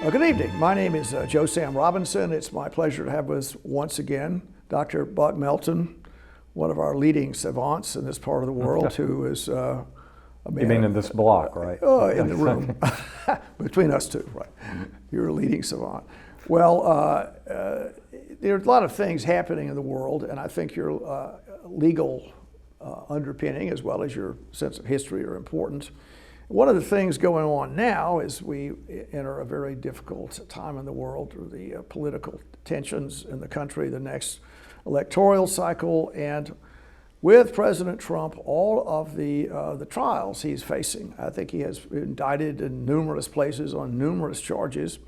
Good evening. My name is Joe Sam Robinson. It's my pleasure to have with us once again Dr. Buck Melton, one of our leading savants in this part of the world, who is a man. You mean in this block, right? In the room, between us two, right? You're a leading savant. Well, there are a lot of things happening in the world, and I think your legal underpinning as well as your sense of history are important. One of the things going on now is we enter a very difficult time in the world through the political tensions in the country, the next electoral cycle, and with President Trump, all of the trials he's facing. I think he has been indicted in numerous places on numerous charges,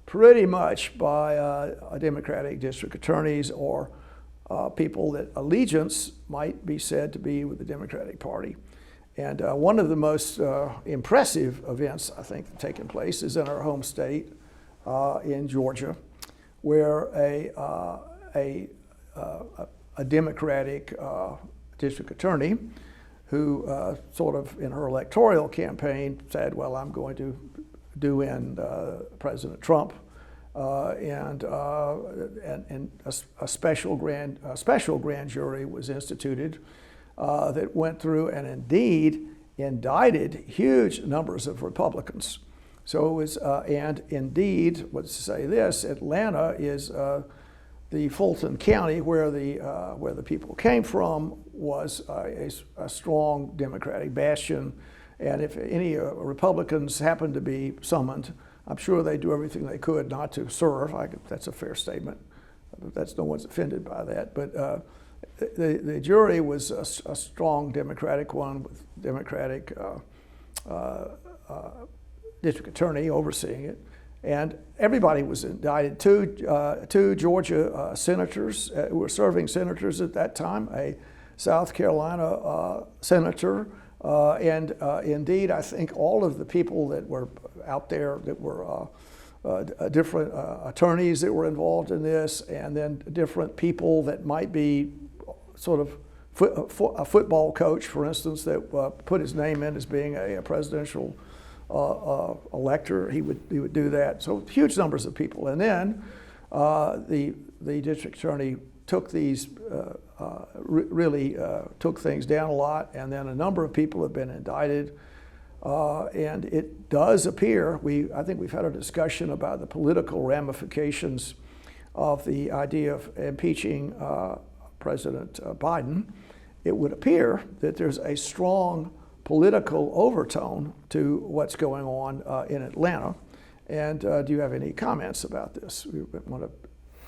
pretty much by Democratic district attorneys or people that allegiance might be said to be with the Democratic Party. And one of the most impressive events, I think, taking place is in our home state in Georgia, where a Democratic district attorney who sort of in her electoral campaign said, well, I'm going to do in President Trump, and a special grand jury was instituted that went through and indeed indicted huge numbers of Republicans. So it was, and indeed, let's say this, Atlanta is the Fulton County where the people came from was a strong Democratic bastion. And if any Republicans happened to be summoned, I'm sure they do everything they could not to serve. That's a fair statement. No one's offended by that. But the jury was a strong Democratic one with Democratic district attorney overseeing it. And everybody was indicted. Two Georgia senators who were serving senators at that time, a South Carolina senator, and indeed I think all of the people that were out there that were different attorneys that were involved in this, and then different people that might be sort of a football coach, for instance, that put his name in as being a presidential elector. He would do that. So huge numbers of people. And then the district attorney took these really took things down a lot. And then a number of people have been indicted. And it does appear I think we've had a discussion about the political ramifications of the idea of impeaching President Biden. It would appear that there's a strong political overtone to what's going on in Atlanta. And do you have any comments about this? We want to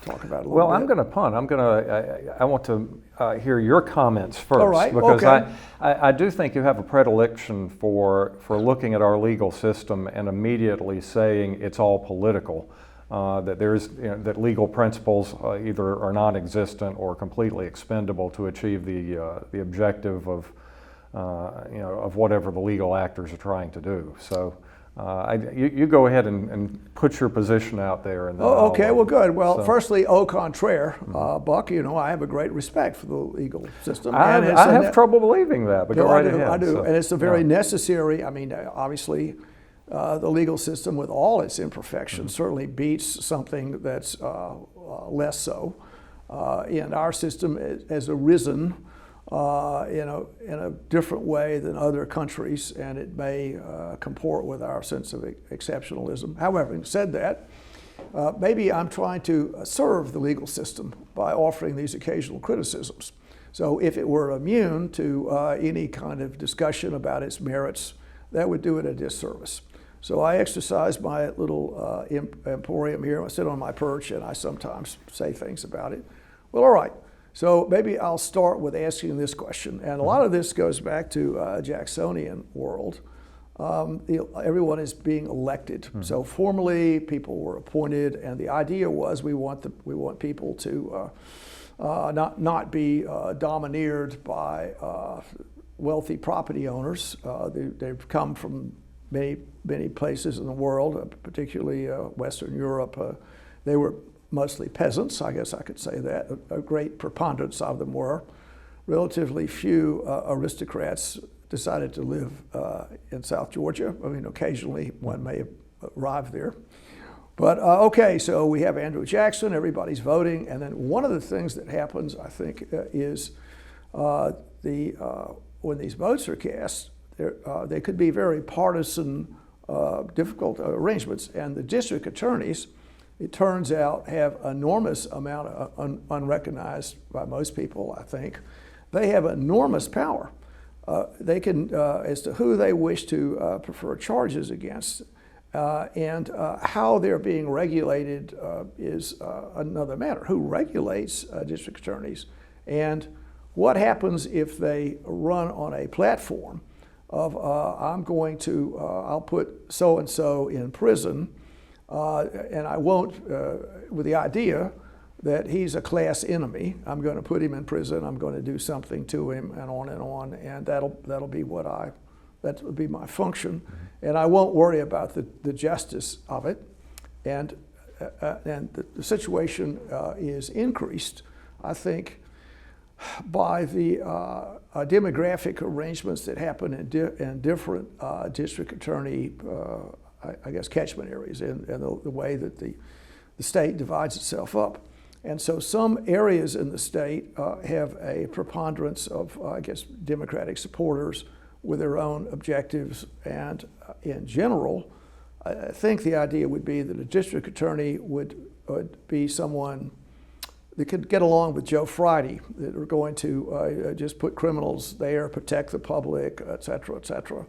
talk about it a little bit. Well, I'm going to punt. I want to hear your comments first. All right, because okay. I do think you have a predilection for looking at our legal system and immediately saying it's all political. That legal principles either are non-existent or completely expendable to achieve the objective of whatever the legal actors are trying to do. So you go ahead and put your position out there. And then okay, well, good. Well, firstly, au contraire, Buck, I have a great respect for the legal system. I have trouble believing that, but go right ahead. I do, and it's a very necessary, obviously, the legal system, with all its imperfections, certainly beats something that's less so. And our system has arisen in a different way than other countries, and it may comport with our sense of exceptionalism. However, having said that, maybe I'm trying to serve the legal system by offering these occasional criticisms. So if it were immune to any kind of discussion about its merits, that would do it a disservice. So I exercise my little emporium here. I sit on my perch and I sometimes say things about it. Well, all right. So maybe I'll start with asking this question. And a lot of this goes back to Jacksonian world. Everyone is being elected. Mm-hmm. So formally, people were appointed, and the idea was we want people to not be domineered by wealthy property owners. They've come from many places in the world, particularly Western Europe. They were mostly peasants, I guess I could say that. A great preponderance of them were. Relatively few aristocrats decided to live in South Georgia. Occasionally one may have arrived there. But okay, so we have Andrew Jackson, everybody's voting, and then one of the things that happens, I think, is when these votes are cast, they could be very partisan, difficult arrangements, and the district attorneys, it turns out, have enormous amount of unrecognized by most people, I think. They have enormous power. They can, as to who they wish to prefer charges against, and how they're being regulated is another matter. Who regulates district attorneys, and what happens if they run on a platform of I'll put so-and-so in prison, and I won't, with the idea that he's a class enemy. I'm going to put him in prison. I'm going to do something to him, and on, and that'll be that would be my function, and I won't worry about the justice of it, and the situation is increased, I think, by the demographic arrangements that happen in different district attorney, I guess, catchment areas, and the way that the state divides itself up. And so some areas in the state have a preponderance of, I guess, Democratic supporters with their own objectives. And in general, I think the idea would be that a district attorney would be someone that could get along with Joe Friday, that are going to just put criminals there, protect the public, et cetera, et cetera.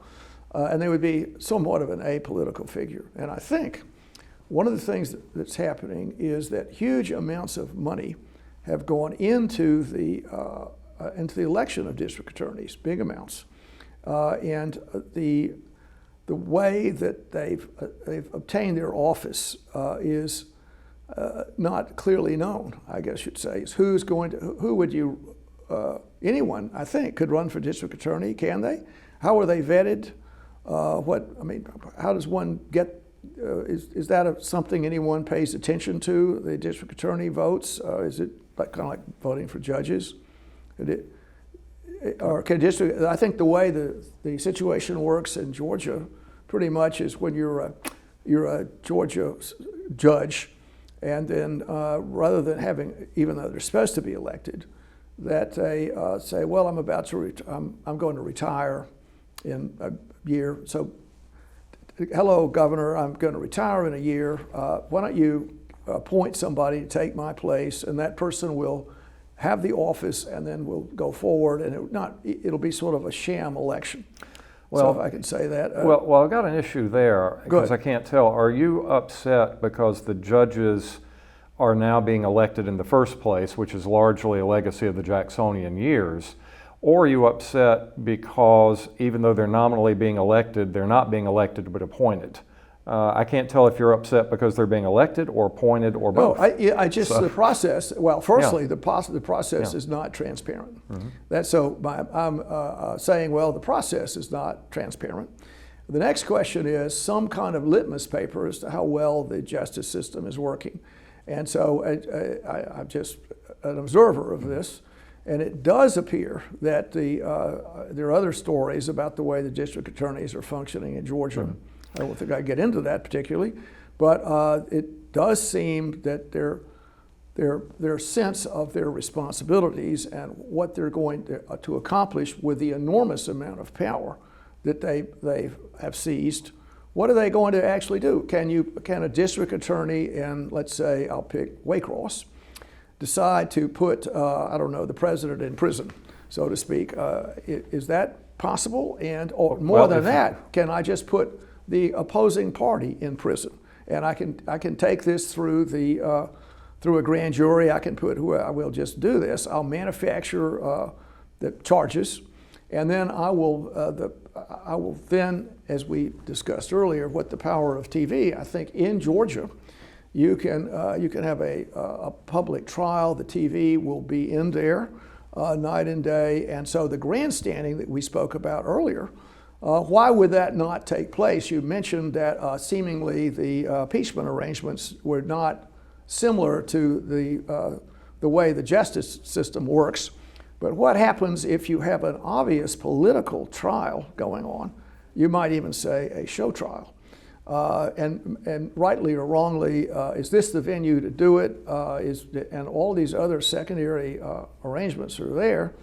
And they would be somewhat of an apolitical figure. And I think one of the things that's happening is that huge amounts of money have gone into the election of district attorneys, big amounts, and the way that they've obtained their office is not clearly known. I guess you'd say is who would you? Anyone, I think, could run for district attorney. Can they? How are they vetted? How does one get? Is that something anyone pays attention to? The district attorney votes. Is it kind of like voting for judges? Or can district? I think the way the situation works in Georgia, pretty much, is when you're a Georgia judge, and then rather than having, even though they're supposed to be elected, that they say, well, I'm going to retire in a year. So, hello, Governor, I'm going to retire in a year. Why don't you appoint somebody to take my place, and that person will have the office, and then we'll go forward, and it'll be sort of a sham election. Well, so if I can say that. Well, I've got an issue there, because I can't tell. Are you upset because the judges are now being elected in the first place, which is largely a legacy of the Jacksonian years? Or are you upset because even though they're nominally being elected, they're not being elected but appointed? I can't tell if you're upset because they're being elected or appointed or both. The process, well, firstly, the process is not transparent. Mm-hmm. I'm saying, well, the process is not transparent. The next question is some kind of litmus paper as to how well the justice system is working. And so I'm just an observer of this. And it does appear that there are other stories about the way the district attorneys are functioning in Georgia. Mm-hmm. I don't think I get into that particularly, but it does seem that their sense of their responsibilities and what they're going to accomplish with the enormous amount of power that they have seized. What are they going to actually do? Can a district attorney in, let's say, I'll pick Waycross, decide to put, the president in prison, so to speak? Is that possible? Or more than that, can I just put the opposing party in prison? And I can take this through a grand jury. I can put I will just do this. I'll manufacture the charges, and then I will then, as we discussed earlier, what the power of TV. I think in Georgia, you can have a public trial. The TV will be in there night and day, and so the grandstanding that we spoke about earlier, why would that not take place? You mentioned that seemingly the impeachment arrangements were not similar to the way the justice system works. But what happens if you have an obvious political trial going on? You might even say a show trial. and rightly or wrongly, is this the venue to do it? And all these other secondary arrangements are there,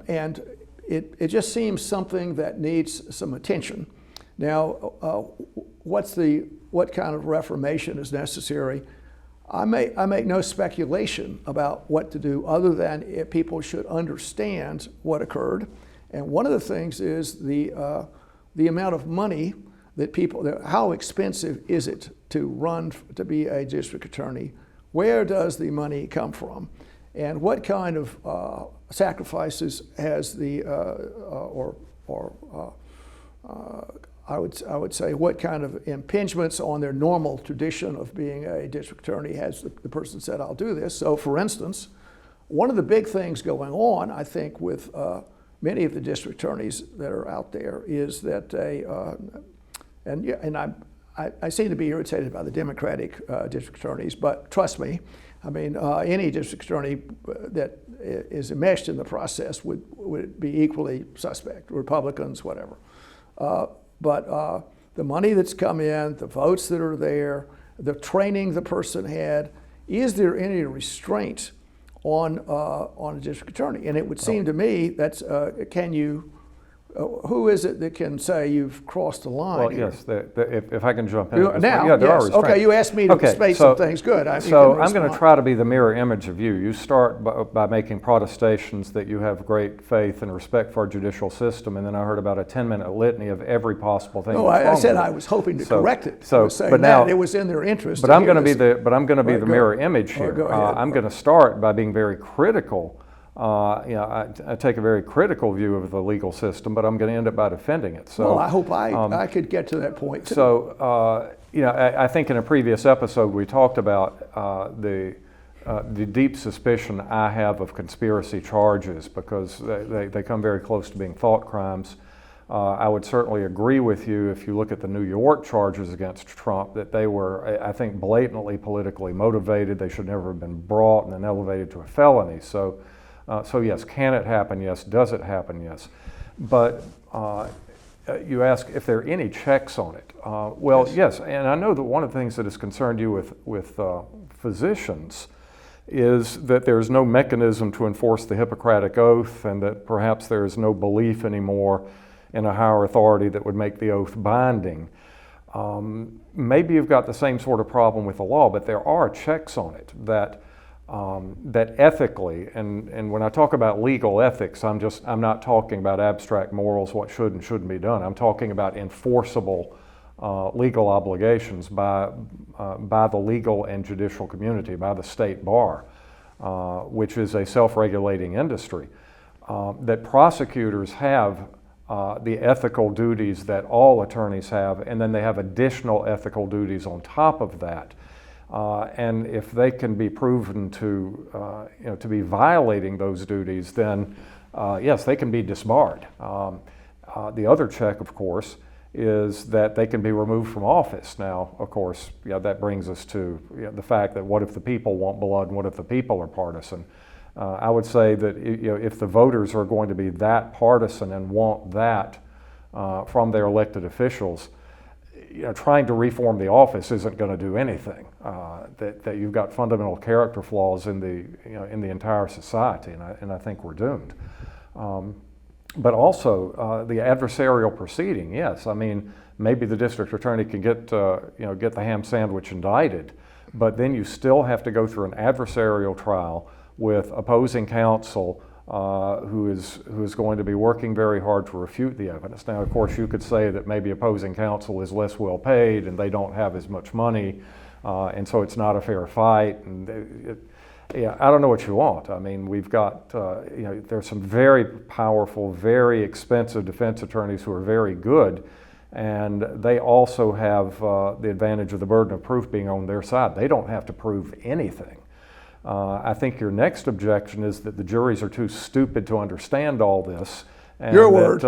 and it just seems something that needs some attention. Now, what kind of reformation is necessary? I make no speculation about what to do, other than people should understand what occurred. And one of the things is the amount of money that how expensive is it to run to be a district attorney? Where does the money come from? And what kind of sacrifices has I would say, what kind of impingements on their normal tradition of being a district attorney has the person said, I'll do this? So, for instance, one of the big things going on, I think, with many of the district attorneys that are out there is that I seem to be irritated by the Democratic district attorneys, but trust me, I mean, any district attorney that is enmeshed in the process would be equally suspect, Republicans, whatever. But the money that's come in, the votes that are there, the training the person had, is there any restraint on a district attorney? And it would seem to me that's who is it that can say you've crossed the line? Well, here? yes, if I can jump in. Now, yeah, there are yes. restraints. Okay, you asked me to space some things. Good. So I'm going to try to be the mirror image of you. You start by making protestations that you have great faith and respect for our judicial system, and then I heard about a 10-minute litany of every possible thing. No, I said I was hoping to correct it. But now it was in their interest. But I'm going to be the mirror image here. Go ahead. I'm going to start by being very critical. I take a very critical view of the legal system, but I'm going to end up by defending it. So, well, I hope I could get to that point too. So, I think in a previous episode we talked about the deep suspicion I have of conspiracy charges because they come very close to being thought crimes. I would certainly agree with you if you look at the New York charges against Trump that they were, I think, blatantly politically motivated. They should never have been brought and then elevated to a felony. So yes, can it happen? Yes. Does it happen? Yes. But you ask if there are any checks on it. Well, yes, and I know that one of the things that has concerned you with physicians is that there's no mechanism to enforce the Hippocratic Oath and that perhaps there is no belief anymore in a higher authority that would make the oath binding. Maybe you've got the same sort of problem with the law, but there are checks on it that ethically, and when I talk about legal ethics, I'm not talking about abstract morals, what should and shouldn't be done. I'm talking about enforceable legal obligations by the legal and judicial community, by the state bar, which is a self-regulating industry. That prosecutors have the ethical duties that all attorneys have, and then they have additional ethical duties on top of that. And if they can be proven to be violating those duties, then yes, they can be disbarred. The other check, of course, is that they can be removed from office. Now, of course, that brings us to the fact that what if the people want blood, and what if the people are partisan? I would say that if the voters are going to be that partisan and want that from their elected officials, trying to reform the office isn't going to do anything. That you've got fundamental character flaws in the entire society, and I think we're doomed. But also the adversarial proceeding. Yes, I mean maybe the district attorney can get the ham sandwich indicted, but then you still have to go through an adversarial trial with opposing counsel who is going to be working very hard to refute the evidence. Now, of course, you could say that maybe opposing counsel is less well paid and they don't have as much money, and so it's not a fair fight. And I don't know what you want. I mean, we've got there's some very powerful, very expensive defense attorneys who are very good, and they also have the advantage of the burden of proof being on their side. They don't have to prove anything. I think your next objection is that the juries are too stupid to understand all this, And Your word.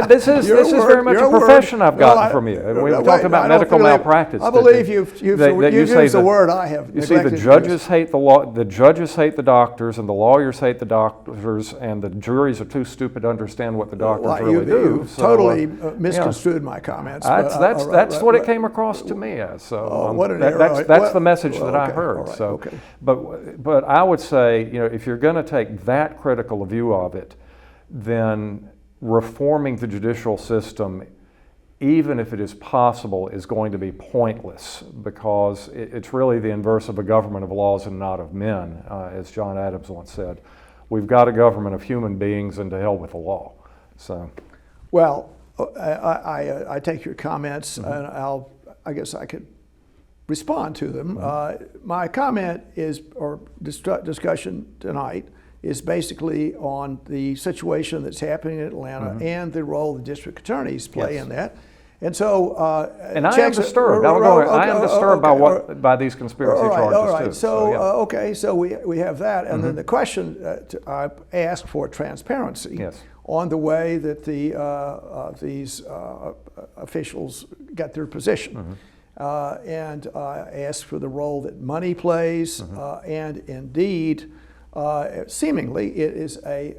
This is very much a profession I've gotten from you. We've talked about medical malpractice. I believe you've used the word I have neglected. You see, the judges hate the law. The judges hate the doctors, and the lawyers hate the doctors, and the juries are too stupid to understand what the doctors really do. You totally misconstrued my comments. That's what it came across to me as. So what an error. that's the message that I heard. Right, so, okay. but I would say, if you're going to take that critical a view of it, then reforming the judicial system, even if it is possible, is going to be pointless, because it's really the inverse of a government of laws and not of men, as John Adams once said. We've got a government of human beings, and to hell with the law. So, well, I take your comments, and I guess I could respond to them. My comment discussion tonight is basically on the situation that's happening in Atlanta and the role the district attorneys play in that. And so, and I am disturbed. I am disturbed by these conspiracy charges all right. too. So we have that, and then the question I asked for transparency on the way that these officials got their position, and I asked for the role that money plays, and indeed. Seemingly, it is a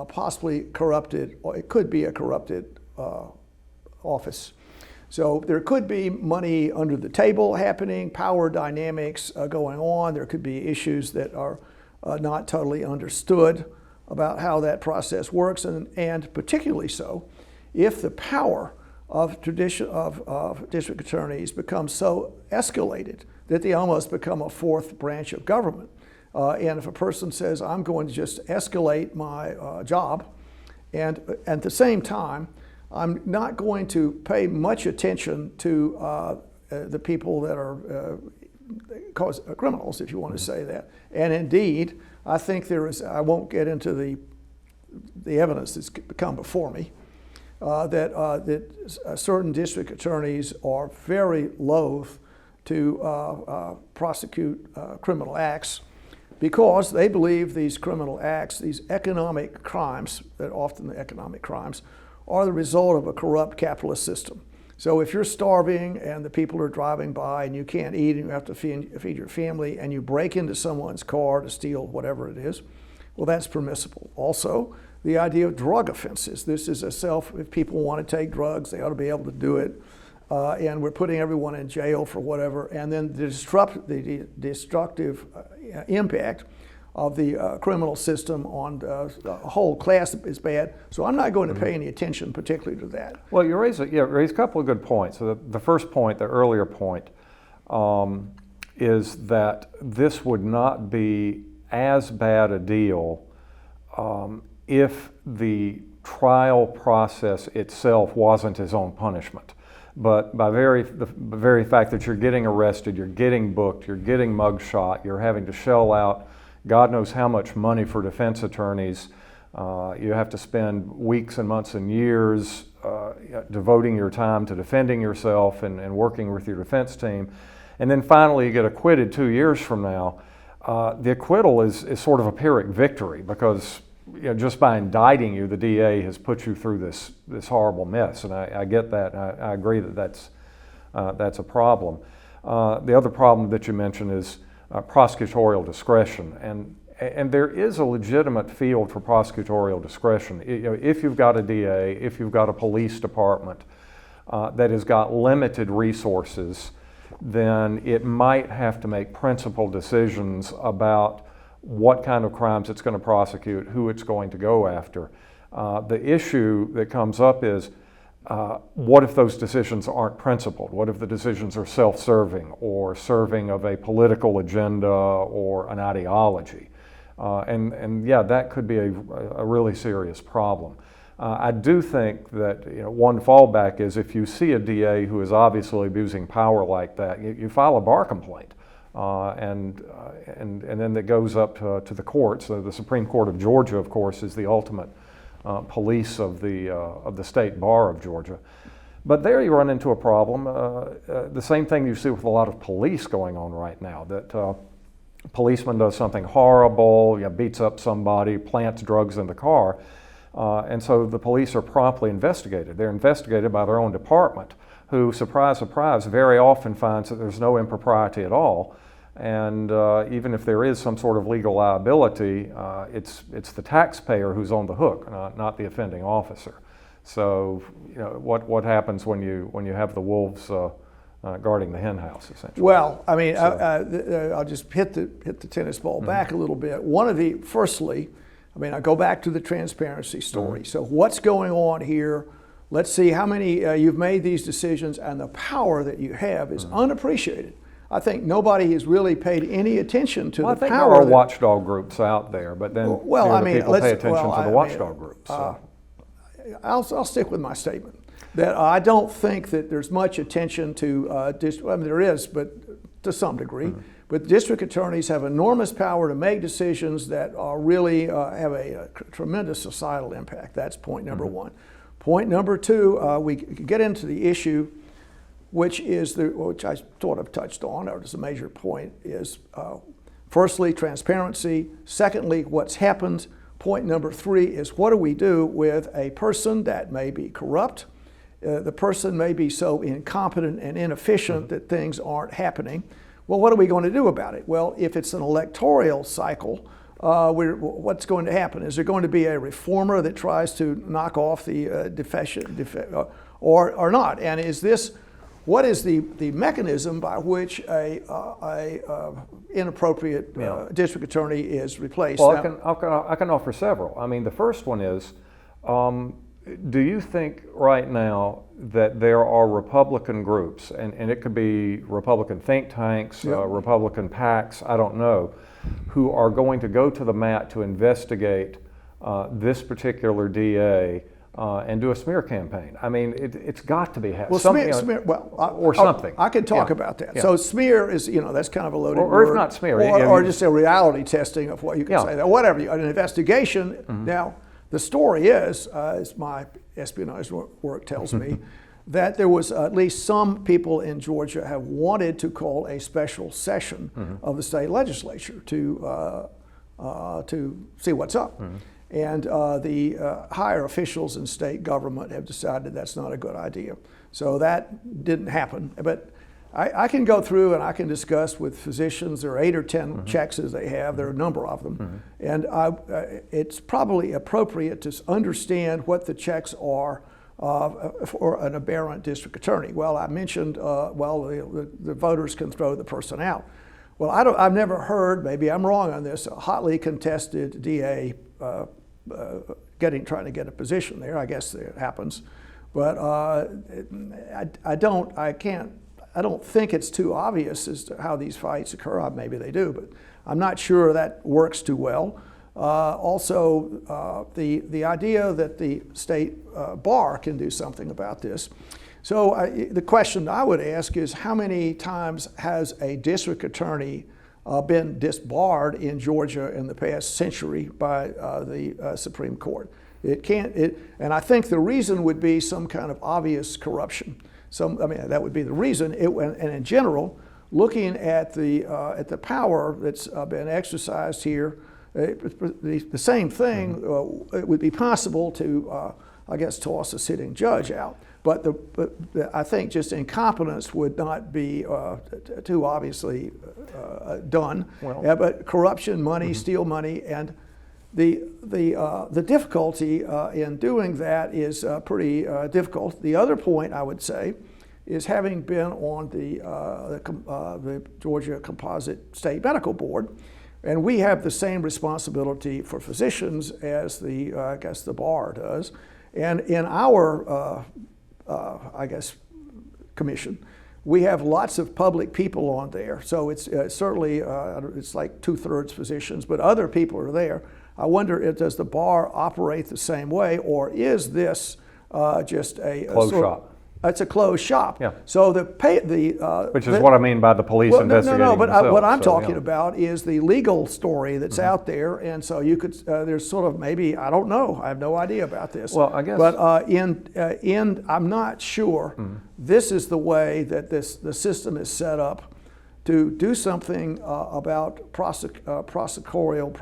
possibly corrupted, or it could be a corrupted office. So there could be money under the table happening, power dynamics going on. There could be issues that are not totally understood about how that process works, and particularly so if the power of district attorneys becomes so escalated that they almost become a fourth branch of government. And if a person says, I'm going to just escalate my job, and at the same time, I'm not going to pay much attention to the people that are criminals, if you want to say that. And indeed, I think there is, I won't get into the evidence that's come before me, that certain district attorneys are very loath to prosecute criminal acts, because they believe these criminal acts, these economic crimes, that often the economic crimes, are the result of a corrupt capitalist system. So if you're starving and the people are driving by and you can't eat and you have to feed your family, and you break into someone's car to steal whatever it is, well, that's permissible. Also, the idea of drug offenses. This is if people want to take drugs, they ought to be able to do it. And we're putting everyone in jail for whatever. And then the destructive impact of the criminal system on the whole class is bad. So I'm not going to pay any attention particularly to that. Well, you raise a couple of good points. So the first point, the earlier point, is that this would not be as bad a deal if the trial process itself wasn't his own punishment. But by the very fact that you're getting arrested, you're getting booked, you're getting mugshot, you're having to shell out God knows how much money for defense attorneys. You have to spend weeks and months and years devoting your time to defending yourself and working with your defense team. And then finally you get acquitted 2 years from now. The acquittal is sort of a Pyrrhic victory, because just by indicting you, the DA has put you through this horrible mess. And I get that, and I agree that that's a problem. The other problem that you mentioned is prosecutorial discretion, and there is a legitimate field for prosecutorial discretion. If you've got a DA, if you've got a police department that has got limited resources, then it might have to make principled decisions about what kind of crimes it's going to prosecute, who it's going to go after. The issue that comes up is, what if those decisions aren't principled? What if the decisions are self-serving or serving of a political agenda or an ideology? And yeah, that could be a really serious problem. I do think that one fallback is, if you see a DA who is obviously abusing power like that, you file a bar complaint, and then that goes up to the courts. So the Supreme Court of Georgia, of course, is the ultimate police of the state bar of Georgia. But there you run into a problem, the same thing you see with a lot of police going on right now, that a policeman does something horrible, beats up somebody, plants drugs in the car, And so the police are promptly investigated. They're investigated by their own department, who, surprise, surprise, very often finds that there's no impropriety at all. And even if there is some sort of legal liability, it's the taxpayer who's on the hook, not the offending officer. So, what happens when you have the wolves guarding the hen house, essentially? Well, I mean, I'll just hit the tennis ball back a little bit. Firstly, I mean, I go back to the transparency story. So what's going on here? Let's see how many you've made these decisions, and the power that you have is unappreciated. I think nobody has really paid any attention to the power. I think there are watchdog groups out there, but then people pay attention to the watchdog groups. I'll stick with my statement that I don't think that there's much attention to I mean, there is, but to some degree. But district attorneys have enormous power to make decisions that are really have a tremendous societal impact. That's point number one. Point number two, we get into the issue, which I sort of touched on, or as a major point, is firstly, transparency. Secondly, what's happened. Point number three is what do we do with a person that may be corrupt? The person may be so incompetent and inefficient that things aren't happening. Well, what are we going to do about it? Well, if it's an electoral cycle, what's going to happen? Is there going to be a reformer that tries to knock off the deficient, or not? And what is the mechanism by which a inappropriate district attorney is replaced? Well, I can offer several. I mean, the first one is, do you think right now that there are Republican groups, and it could be Republican think tanks, Republican PACs, I don't know, who are going to go to the mat to investigate this particular DA and do a smear campaign? I mean, it's got to be something. Something. I could talk about that. Yeah. So smear is, that's kind of a loaded word. Or if not smear. Or just a reality testing of what you can say. That whatever, an investigation. Now, the story is, as my espionage work tells me, that there was at least some people in Georgia have wanted to call a special session of the state legislature to see what's up. And the higher officials in state government have decided that's not a good idea. So that didn't happen. But I can go through and I can discuss with physicians. There are 8 or 10 checks as they have. There are a number of them. And it's probably appropriate to understand what the checks are for an aberrant district attorney. Well, I mentioned, the voters can throw the person out. Well, I've never heard, maybe I'm wrong on this, a hotly contested DA trying to get a position there. I guess it happens. But I don't think it's too obvious as to how these fights occur. Maybe they do, but I'm not sure that works too well. Also, the idea that the state bar can do something about this. So the question I would ask is, how many times has a district attorney been disbarred in Georgia in the past century by the Supreme Court? And I think the reason would be some kind of obvious corruption. That would be the reason. And in general, looking at the power that's been exercised here, the same thing. It would be possible to, toss a sitting judge out. But I think just incompetence would not be too obviously done. But corruption, money, steal money, and the difficulty in doing that is pretty difficult. The other point I would say is, having been on the Georgia Composite State Medical Board, and we have the same responsibility for physicians as the bar does, and in our commission, we have lots of public people on there. So it's certainly it's like 2/3 physicians, but other people are there. I wonder, does the bar operate the same way, or is this just a closed shop? It's a closed shop. Yeah. So which is what I mean by the police investigating but themselves. What I'm talking about is the legal story that's out there, and so you could there's sort of, maybe, I don't know, I have no idea about this. Well, I guess. But I'm not sure this is the way that the system is set up to do something about prosecutorial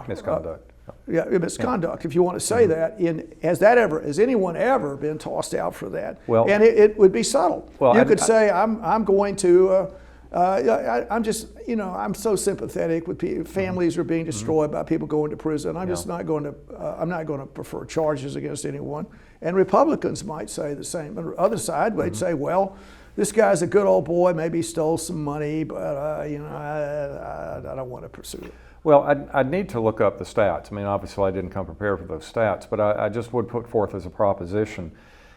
misconduct. Yeah, misconduct, if you want to say that. Has anyone ever been tossed out for that? Well, and it would be subtle. Well, you could say, I'm going to, I'm just, I'm so sympathetic with people. Families are being destroyed by people going to prison. I'm just not going to, I'm not going to prefer charges against anyone. And Republicans might say the same. On the other side, they'd say, well, this guy's a good old boy, maybe he stole some money, but I don't want to pursue it. Well, I'd need to look up the stats. I mean, obviously I didn't come prepared for those stats, but I just would put forth as a proposition,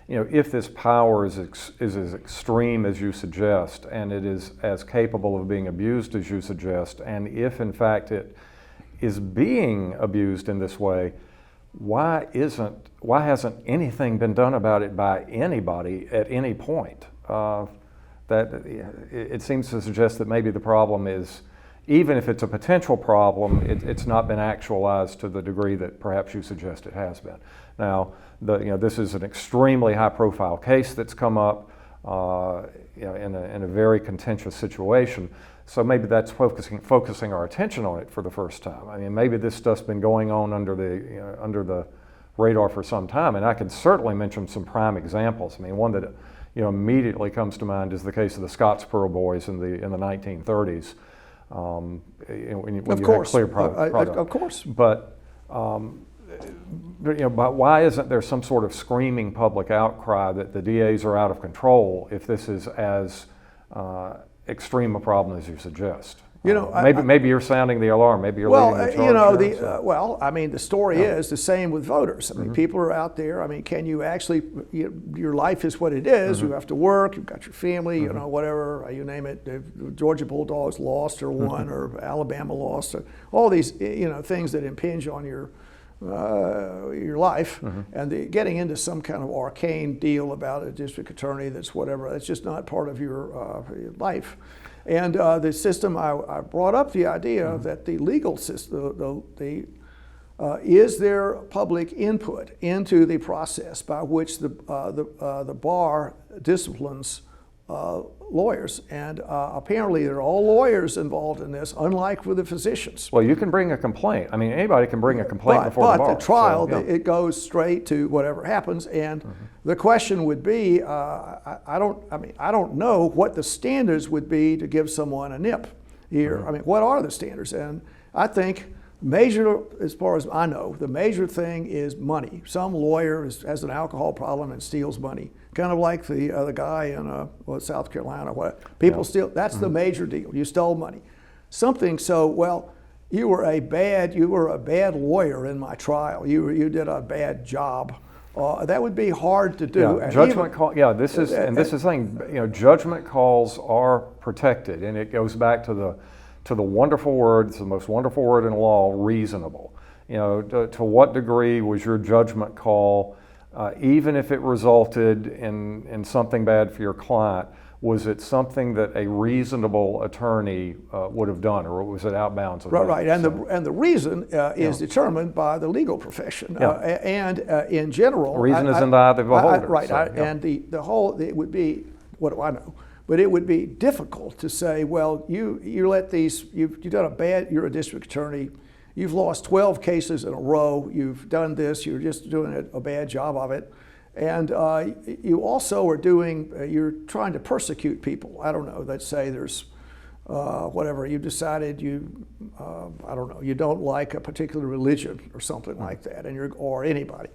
if this power is as extreme as you suggest, and it is as capable of being abused as you suggest, and if in fact it is being abused in this way, why hasn't anything been done about it by anybody at any point? That it seems to suggest that maybe the problem is, even if it's a potential problem, it's not been actualized to the degree that perhaps you suggest it has been. Now, this is an extremely high-profile case that's come up in a very contentious situation. So maybe that's focusing our attention on it for the first time. I mean, maybe this stuff's been going on under the radar for some time, and I can certainly mention some prime examples. I mean, one that immediately comes to mind is the case of the Scottsboro boys in the 1930s. When you had clear product. Of course. But why isn't there some sort of screaming public outcry that the DAs are out of control if this is as extreme a problem as you suggest? Maybe you're sounding the alarm. Maybe you're leading the charge. I mean, the story is the same with voters. I mean, people are out there. I mean, can you actually? Your life is what it is. You have to work. You've got your family. Whatever you name it. The Georgia Bulldogs lost or won, or Alabama lost. Or all these things that impinge on your life, and getting into some kind of arcane deal about a district attorney that's whatever. That's just not part of your life. And the system, I brought up the idea that the legal system, is there public input into the process by which the bar disciplines lawyers. And apparently there are all lawyers involved in this, unlike with the physicians. Well, you can bring a complaint. I mean, anybody can bring a complaint before the bar. But the trial, it goes straight to whatever happens. And the question would be, I don't know what the standards would be to give someone a nip here. I mean, what are the standards? And I think as far as I know, the major thing is money. Some lawyer has an alcohol problem and steals money. Kind of like the guy in South Carolina. People steal, that's the major deal. You stole money. Something you were a bad lawyer in my trial. You did a bad job. That would be hard to do. Yeah, judgment call. Yeah, this is the thing. Judgment calls are protected, and it goes back to the wonderful word. It's the most wonderful word in law: reasonable. To what degree was your judgment call, even if it resulted in something bad for your client? Was it something that a reasonable attorney would have done, or was it outbounds? Right. And the reason is determined by the legal profession, and in general, reason is in the eye of the beholder. Right. And the whole, it would be, what do I know? But it would be difficult to say, well, you let these, you've done you're a district attorney, you've lost 12 cases in a row, you've done this, you're just doing a bad job of it. And you also are you're trying to persecute people. I don't know, let's say there's whatever, you decided I don't know, you don't like a particular religion or something like that, or anybody.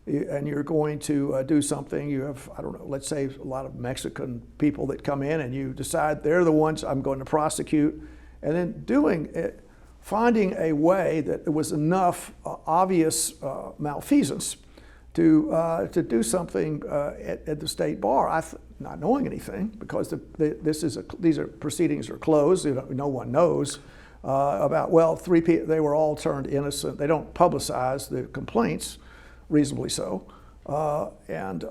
And you're going to do something, you have, I don't know, let's say a lot of Mexican people that come in and you decide they're the ones I'm going to prosecute, and then finding a way that there was enough obvious malfeasance to do something at the state bar, not knowing anything, because these proceedings are closed, no one knows about, 3 people, they were all turned innocent. They don't publicize the complaints, reasonably so, and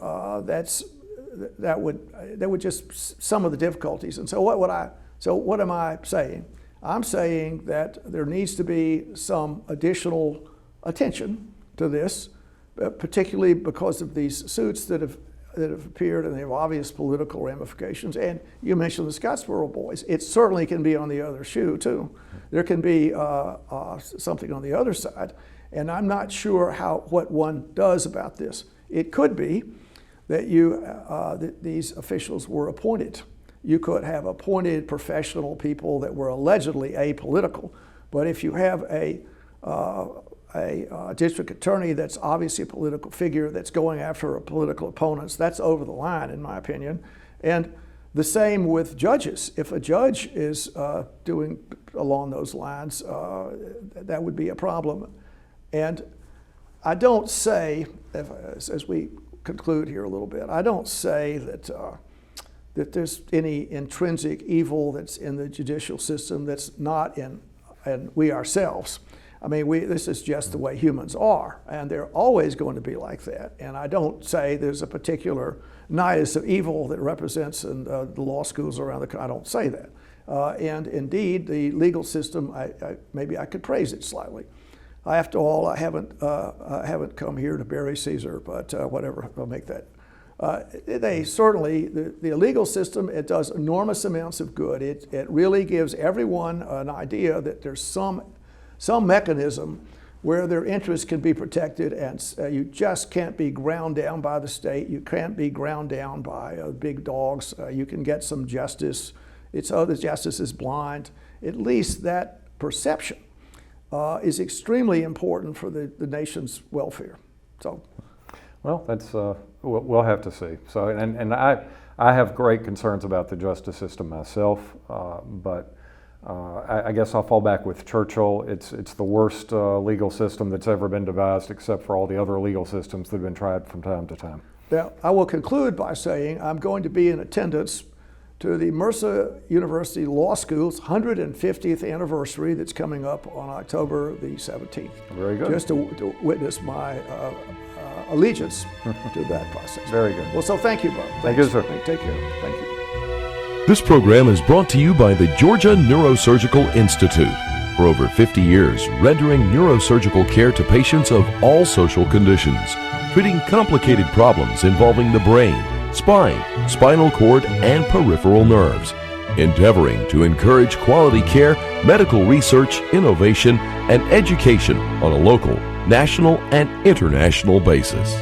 that would just some of the difficulties. And so what am I saying? I'm saying that there needs to be some additional attention to this, particularly because of these suits that have appeared, and they have obvious political ramifications. And you mentioned the Scottsboro boys. It certainly can be on the other shoe too. There can be something on the other side. And I'm not sure what one does about this. It could be that that these officials were appointed. You could have appointed professional people that were allegedly apolitical, but if you have a district attorney that's obviously a political figure that's going after political opponents, that's over the line, in my opinion. And the same with judges. If a judge is doing along those lines, that would be a problem. And I don't say, as we conclude here a little bit, I don't say that there's any intrinsic evil that's in the judicial system that's not in we ourselves. I mean, this is just the way humans are, and they're always going to be like that. And I don't say there's a particular nidus of evil that represents in the law schools around the country. I don't say that. And indeed, the legal system, maybe I could praise it slightly. After all, I haven't come here to bury Caesar, but whatever, I'll make that. They certainly, the legal system, it does enormous amounts of good. It really gives everyone an idea that there's some mechanism where their interests can be protected, and you just can't be ground down by the state. You can't be ground down by big dogs. You can get some justice. The justice is blind. At least that perception is extremely important for the nation's welfare. So, well, that's we'll have to see. So, and I have great concerns about the justice system myself, but I guess I'll fall back with Churchill. It's the worst legal system that's ever been devised, except for all the other legal systems that have been tried from time to time. Now, I will conclude by saying I'm going to be in attendance to the Mercer University Law School's 150th anniversary that's coming up on October the 17th. Very good. Just to witness my allegiance to that process. Very good. Well, so thank you, Bob. Thank you, sir. Take care. Thank you. This program is brought to you by the Georgia Neurosurgical Institute. For over 50 years, rendering neurosurgical care to patients of all social conditions, treating complicated problems involving the brain, spine, spinal cord, and peripheral nerves, endeavoring to encourage quality care, medical research, innovation, and education on a local, national, and international basis.